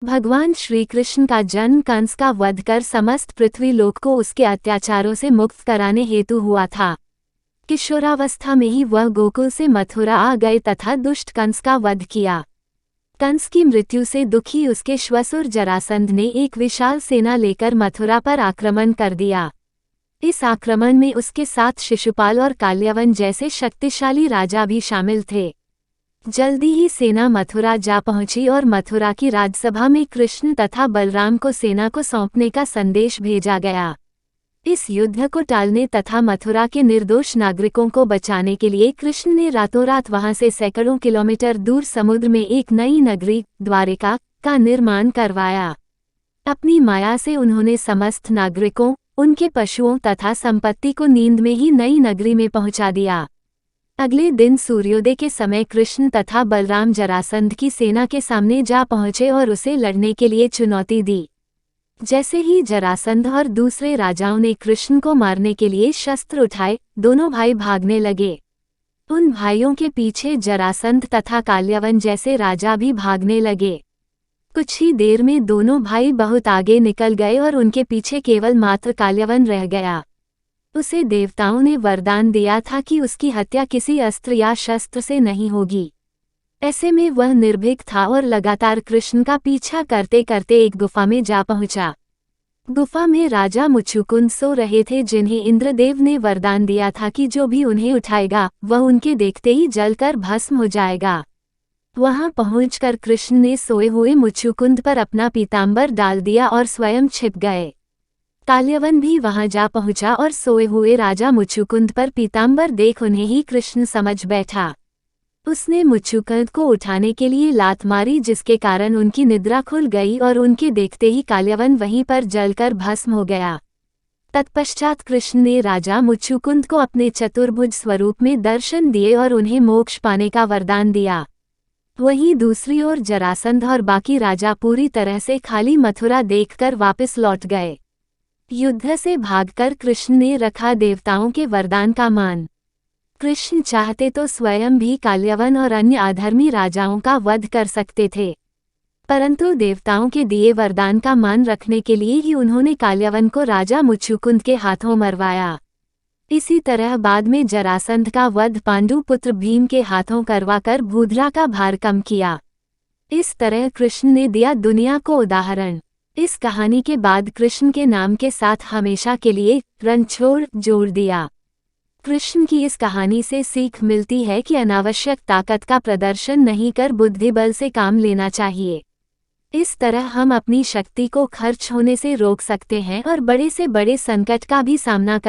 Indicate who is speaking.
Speaker 1: भगवान श्री कृष्ण का जन्म कंस का वध कर समस्त पृथ्वी लोक को उसके अत्याचारों से मुक्त कराने हेतु हुआ था। किशोरावस्था में ही वह गोकुल से मथुरा आ गए तथा दुष्ट कंस का वध किया। कंस की मृत्यु से दुखी उसके श्वसुर जरासंध ने एक विशाल सेना लेकर मथुरा पर आक्रमण कर दिया। इस आक्रमण में उसके साथ शिशुपाल और काल्यवन जैसे शक्तिशाली राजा भी शामिल थे। जल्दी ही सेना मथुरा जा पहुंची और मथुरा की राजसभा में कृष्ण तथा बलराम को सेना को सौंपने का संदेश भेजा गया। इस युद्ध को टालने तथा मथुरा के निर्दोष नागरिकों को बचाने के लिए कृष्ण ने रातों रात वहां से सैकड़ों किलोमीटर दूर समुद्र में एक नई नगरी द्वारिका का निर्माण करवाया। अपनी माया से उन्होंने समस्त नागरिकों, उनके पशुओं तथा संपत्ति को नींद में ही नई नगरी में पहुंचा दिया। अगले दिन सूर्योदय के समय कृष्ण तथा बलराम जरासंध की सेना के सामने जा पहुंचे और उसे लड़ने के लिए चुनौती दी। जैसे ही जरासंध और दूसरे राजाओं ने कृष्ण को मारने के लिए शस्त्र उठाए, दोनों भाई भागने लगे। उन भाइयों के पीछे जरासंध तथा काल्यवन जैसे राजा भी भागने लगे। कुछ ही देर में दोनों भाई बहुत आगे निकल गए और उनके पीछे केवल मात्र काल्यवन रह गया। उसे देवताओं ने वरदान दिया था कि उसकी हत्या किसी अस्त्र या शस्त्र से नहीं होगी। ऐसे में वह निर्भीक था और लगातार कृष्ण का पीछा करते करते एक गुफा में जा पहुंचा। गुफा में राजा मुचुकुंद सो रहे थे, जिन्हें इंद्रदेव ने वरदान दिया था कि जो भी उन्हें उठाएगा वह उनके देखते ही जलकर भस्म हो जाएगा। वहां पहुंचकर कृष्ण ने सोए हुए मुचुकुंद पर अपना पीतांबर डाल दिया और स्वयं छिप गए। काल्यवन भी वहां जा पहुंचा और सोए हुए राजा मुचुकुंद पर पीतांबर देख उन्हें ही कृष्ण समझ बैठा। उसने मुचुकुंद को उठाने के लिए लात मारी, जिसके कारण उनकी निद्रा खुल गई और उनके देखते ही काल्यवन वहीं पर जलकर भस्म हो गया। तत्पश्चात कृष्ण ने राजा मुचुकुंद को अपने चतुर्भुज स्वरूप में दर्शन दिए और उन्हें मोक्ष पाने का वरदान दिया। वहीं दूसरी ओर जरासंध और बाकी राजा पूरी तरह से खाली मथुरा देखकर वापस लौट गए। युद्ध से भागकर कृष्ण ने रखा देवताओं के वरदान का मान। कृष्ण चाहते तो स्वयं भी काल्यवन और अन्य अधर्मी राजाओं का वध कर सकते थे, परंतु देवताओं के दिए वरदान का मान रखने के लिए ही उन्होंने काल्यवन को राजा मुचुकुंद के हाथों मरवाया। इसी तरह बाद में जरासंध का वध पांडु पुत्र भीम के हाथों करवाकर भूधरा का भार कम किया। इस तरह कृष्ण ने दिया दुनिया को उदाहरण। इस कहानी के बाद कृष्ण के नाम के साथ हमेशा के लिए रणछोड़ जोड़ दिया। कृष्ण की इस कहानी से सीख मिलती है कि अनावश्यक ताकत का प्रदर्शन नहीं कर बुद्धि बल से काम लेना चाहिए। इस तरह हम अपनी शक्ति को खर्च होने से रोक सकते हैं और बड़े से बड़े संकट का भी सामना कर